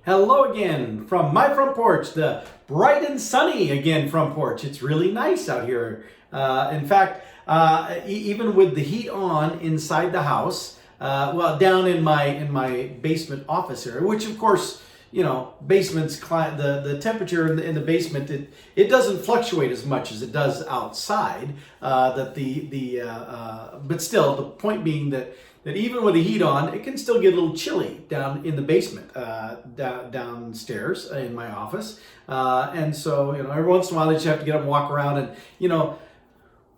Hello again from my front porch, the bright and sunny again front porch. It's really nice out here. In fact, even with the heat on inside the house, well, down in my basement office area, which of course, you know, basements, the temperature in the basement, it doesn't fluctuate as much as it does outside. But still, the point being that even with the heat on, it can still get a little chilly down in the basement, downstairs in my office. And so, you know, every once in a while I just have to get up and walk around and, you know,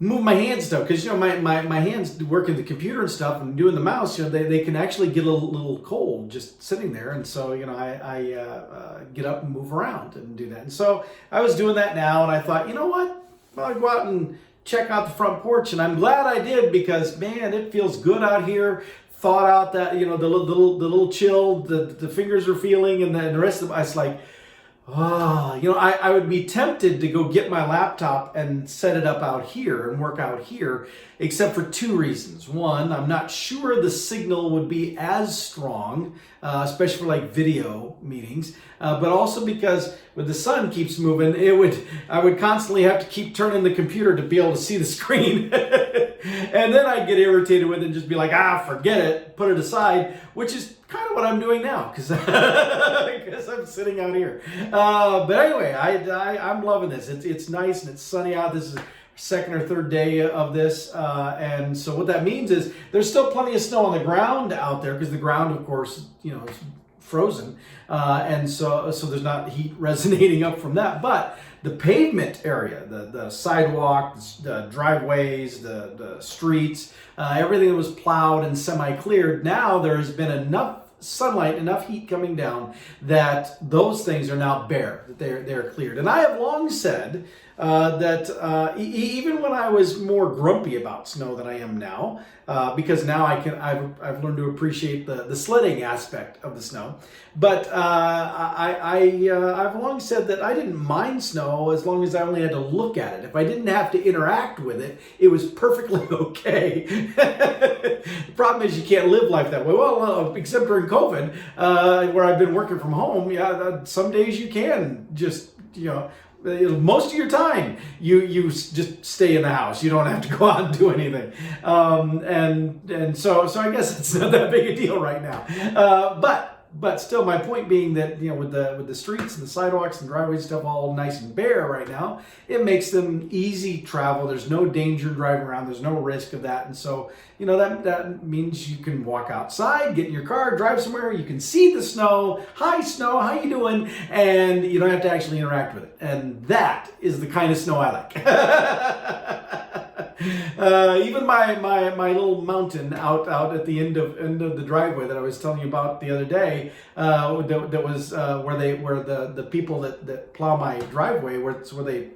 move my hands stuff, because, you know, my hands working the computer and stuff and doing the mouse, you know, they can actually get a little cold just sitting there. And so, you know, I get up and move around and do that. And so I was doing that now, and I thought, you know what, well, I'll go out and check out the front porch, and I'm glad I did, because man, it feels good out here. Thought out that, you know, the little chill the fingers are feeling, and then the rest of it, I was like, oh, you know, I would be tempted to go get my laptop and set it up out here and work out here, except for two reasons. One, I'm not sure the signal would be as strong, especially for like video meetings, but also because when the sun keeps moving, I would constantly have to keep turning the computer to be able to see the screen. And then I'd get irritated with it and just be like, forget it, put it aside, which is kind of what I'm doing now, because I'm sitting out here. But anyway, I'm loving this. It's nice and it's sunny out. This is second or third day of this, and so what that means is there's still plenty of snow on the ground out there, because the ground, of course, you know, is frozen, and so there's not heat resonating up from that. But the pavement area, the sidewalk, the driveways, the streets, everything that was plowed and semi-cleared, now there's been enough sunlight, enough heat coming down that those things are now bare, that they're cleared. And I have long said that even when I was more grumpy about snow than I am now, because now I've learned to appreciate the sledding aspect of the snow. But I've long said that I didn't mind snow as long as I only had to look at it. If I didn't have to interact with it, it was perfectly okay. The problem is you can't live life that way. Well, except during COVID, where I've been working from home. Yeah, some days you can just, you know, most of your time you just stay in the house. You don't have to go out and do anything, and so I guess it's not that big a deal right now. But still, my point being that, you know, with the streets and the sidewalks and driveways and stuff all nice and bare right now, it makes them easy travel. There's no danger driving around. There's no risk of that. And so, you know, that means you can walk outside, get in your car, drive somewhere. You can see the snow. Hi, snow. How you doing? And you don't have to actually interact with it. And that is the kind of snow I like. Even my little mountain out at the end of the driveway that I was telling you about the other day, that was where the people that plow my driveway, where they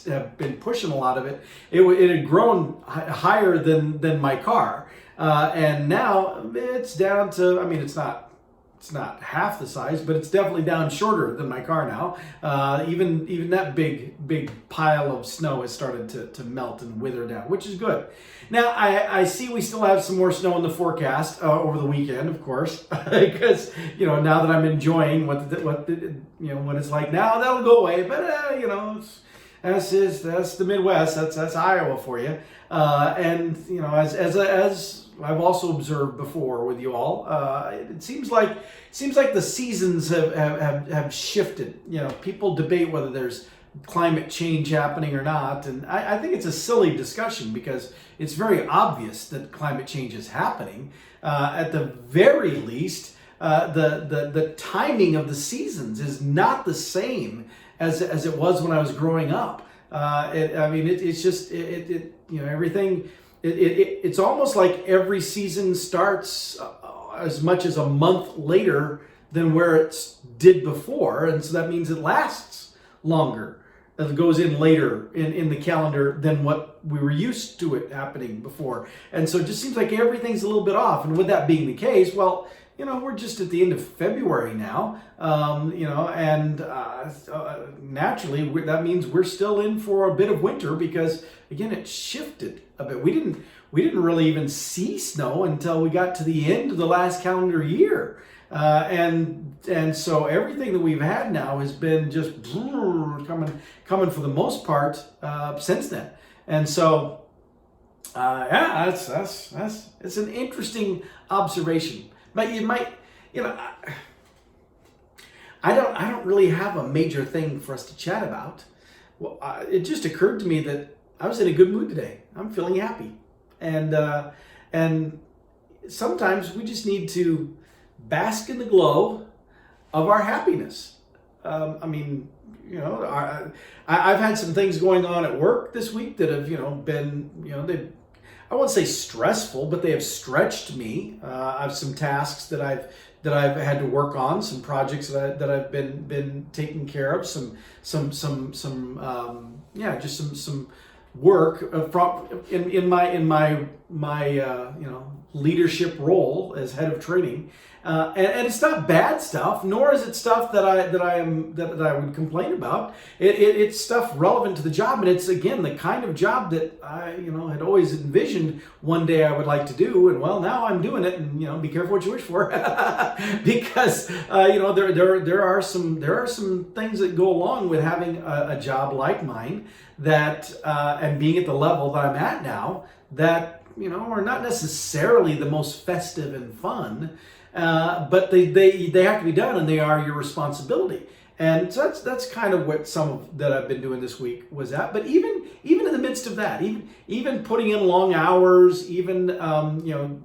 have been pushing a lot of it. It had grown higher than my car, and now it's down to, I mean, it's not half the size, but it's definitely down shorter than my car now. Even that big pile of snow has started to melt and wither down, which is good. Now I see we still have some more snow in the forecast over the weekend, of course, because, you know, now that I'm enjoying what it's like now, that'll go away. But you know, that's the Midwest. That's Iowa for you. And you know, as I've also observed before with you all, it seems like the seasons have shifted. You know, people debate whether there's climate change happening or not, and I think it's a silly discussion, because it's very obvious that climate change is happening. At the very least, the timing of the seasons is not the same as it was when I was growing up. It's just you know, everything. It's almost like every season starts as much as a month later than where it did before, and so that means it lasts longer. It goes in later in the calendar than what we were used to it happening before, and so it just seems like everything's a little bit off. And with that being the case, well, you know, we're just at the end of February now, you know, and naturally that means we're still in for a bit of winter, because again, it shifted a bit. We didn't really even see snow until we got to the end of the last calendar year. And so everything that we've had now has been just coming for the most part since then. And so yeah, that's it's an interesting observation. But you might, I don't really have a major thing for us to chat about. Well, it just occurred to me that I was in a good mood today. I'm feeling happy, and sometimes we just need to bask in the glow of our happiness. I mean, I've had some things going on at work this week that have, been, I won't say stressful, but they have stretched me. I have some tasks that I've had to work on, some projects that I've been taking care of, some work in my leadership role as head of training, and it's not bad stuff, nor is it stuff that I would complain about. It's stuff relevant to the job, and it's again the kind of job that I had always envisioned one day I would like to do, and well, now I'm doing it, and be careful what you wish for, because there are some things that go along with having a job like mine that and being at the level that I'm at now that are not necessarily the most festive and fun, but they have to be done, and they are your responsibility. And so that's kind of what some of that I've been doing this week was at. But even in the midst of that, even putting in long hours, even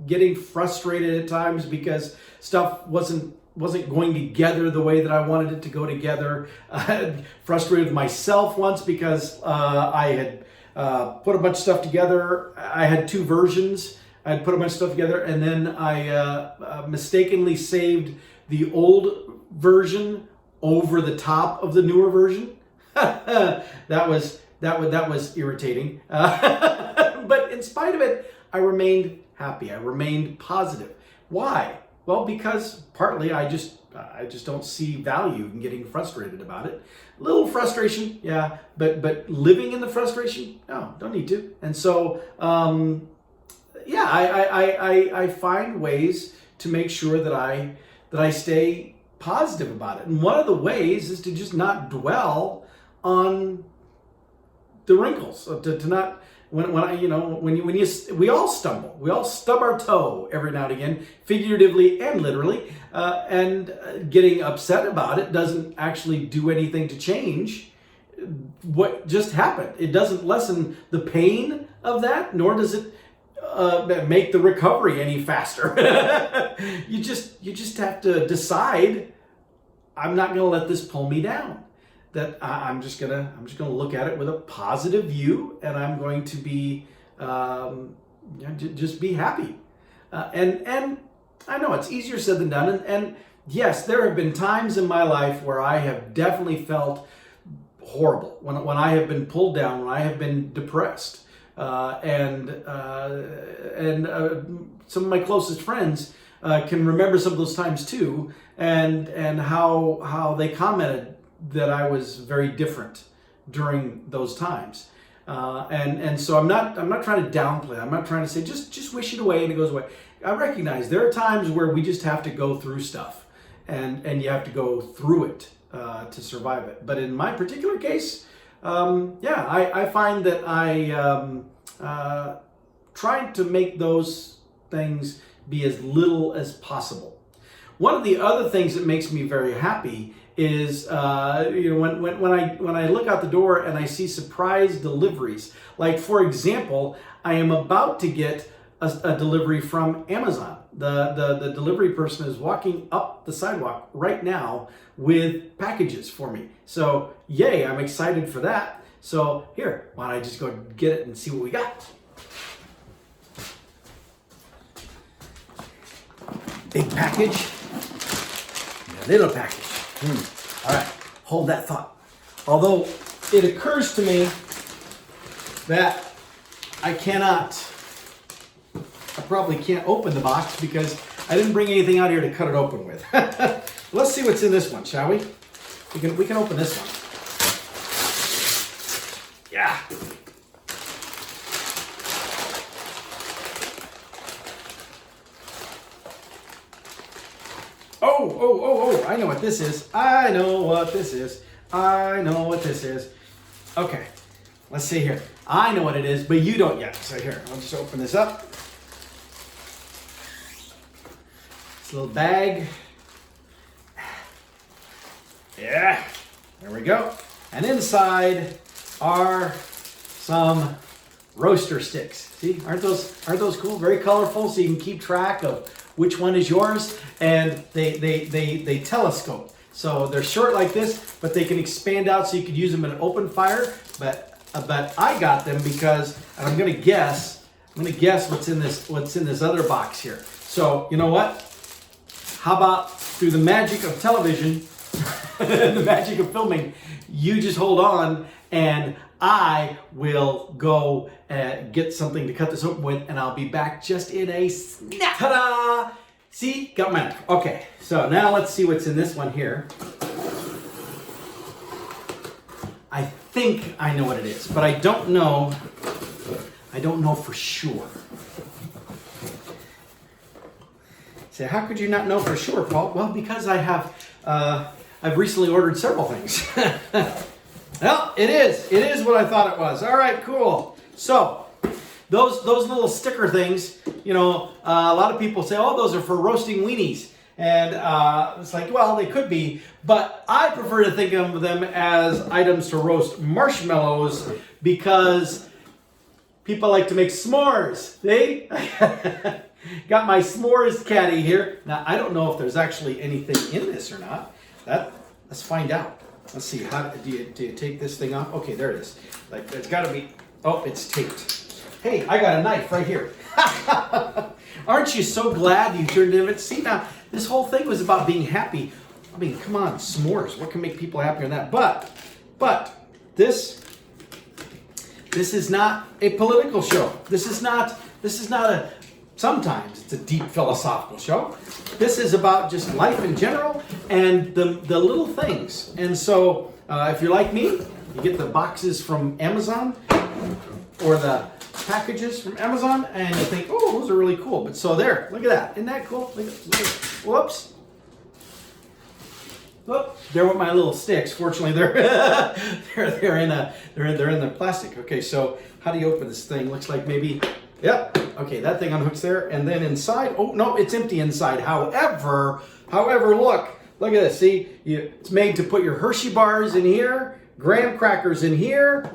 getting frustrated at times because stuff wasn't going together the way that I wanted it to go together. Frustrated with myself once because I had put a bunch of stuff together. I had two versions. I had put a bunch of stuff together, and then I mistakenly saved the old version over the top of the newer version. that was irritating. But in spite of it, I remained happy. I remained positive. Why? Well, because partly I just don't see value in getting frustrated about it. A little frustration, yeah, but living in the frustration, no, don't need to. And so, I find ways to make sure that I stay positive about it. And one of the ways is to just not dwell on the wrinkles, to not. We all stumble, we all stub our toe every now and again, figuratively and literally, and getting upset about it doesn't actually do anything to change what just happened. It doesn't lessen the pain of that, nor does it make the recovery any faster. You just have to decide, I'm not going to let this pull me down. That I'm just gonna look at it with a positive view, and I'm going to be just be happy. And I know it's easier said than done. And yes, there have been times in my life where I have definitely felt horrible when I have been pulled down, when I have been depressed, and some of my closest friends can remember some of those times too, and how they commented that I was very different during those times, and so I'm not trying to downplay it. I'm not trying to say just wish it away and it goes away. I recognize there are times where we just have to go through stuff, and you have to go through it to survive it. But in my particular case, I find that I try to make those things be as little as possible. One of the other things that makes me very happy is when I look out the door and I see surprise deliveries. Like, for example, I am about to get a delivery from Amazon. The delivery person is walking up the sidewalk right now with packages for me. So yay, I'm excited for that. So here, why don't I just go get it and see what we got. Big package, and a little package. All right, hold that thought. Although it occurs to me that I probably can't open the box because I didn't bring anything out here to cut it open with. Let's see what's in this one, shall we? We can open this one. Yeah. Oh, oh, I know what this is. I know what this is. I know what this is. Okay, let's see here. I know what it is, but you don't yet. So here, I'll just open this up. This little bag. Yeah, there we go. And inside are some roaster sticks. See, aren't those cool? Very colorful, so you can keep track of which one is yours. And they telescope. So they're short like this, but they can expand out so you could use them in an open fire. But I got them because, and I'm gonna guess what's in this other box here. So you know what? How about through the magic of television, the magic of filming, you just hold on and I will go get something to cut this open with, and I'll be back just in a snap. Ta-da! See, got my knife. Okay, so now let's see what's in this one here. I think I know what it is, but I don't know for sure. Say, how could you not know for sure, Paul? Well, because I've recently ordered several things. Well, it is what I thought it was. All right, cool. So those little sticker things, you know, a lot of people say, oh, those are for roasting weenies. And it's like, well, they could be, but I prefer to think of them as items to roast marshmallows because people like to make s'mores. See? Got my s'mores caddy here. Now, I don't know if there's actually anything in this or not. Let's find out. Let's see, how do you take this thing off? Okay, there it is. Like, it's got to be, oh, it's taped. Hey, I got a knife right here. Aren't you so glad you turned in it? See, now, this whole thing was about being happy. I mean, come on, s'mores. What can make people happier than that? But this is not a political show. This is not a, sometimes it's a deep philosophical show. This is about just life in general and the little things. And so if you're like me, you get the boxes from Amazon or the packages from Amazon and you think, oh, those are really cool. But so there, look at that. Isn't that cool? Look at, whoops. Whoop. They're with my little sticks. Fortunately, they're in the plastic. Okay, so how do you open this thing? Looks like maybe, yep. Okay, that thing unhooks there, and then inside, oh no, it's empty inside. However, look at this. See, it's made to put your Hershey bars in here, graham crackers in here,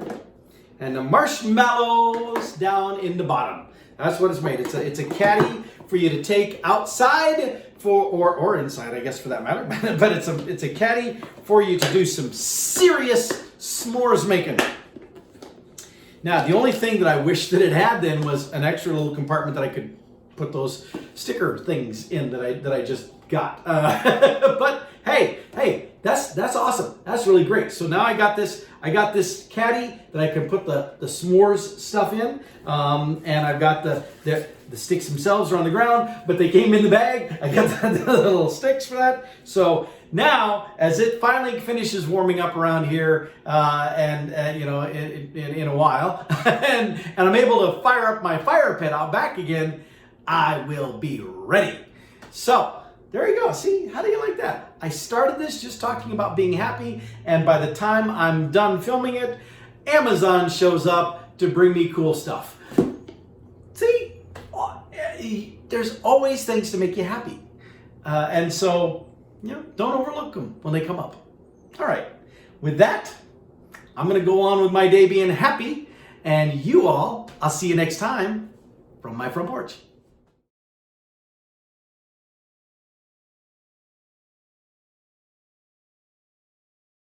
and the marshmallows down in the bottom. That's what it's made. It's a caddy for you to take outside or inside, I guess, for that matter. But it's a caddy for you to do some serious s'mores making. Now, the only thing that I wish that it had then was an extra little compartment that I could put those sticker things in that I just got. But hey, that's awesome. That's really great. So now I got this caddy that I can put the s'mores stuff in, and I've got the sticks themselves are on the ground, but they came in the bag. I got the little sticks for that. So now, as it finally finishes warming up around here, and you know, in a while, and I'm able to fire up my fire pit out back again, I will be ready. So there you go. See, how do you like that? I started this just talking about being happy, and by the time I'm done filming it, Amazon shows up to bring me cool stuff. See, there's always things to make you happy, and so, you know, don't overlook them when they come up. All right, with that, I'm going to go on with my day being happy, and you all, I'll see you next time from my front porch.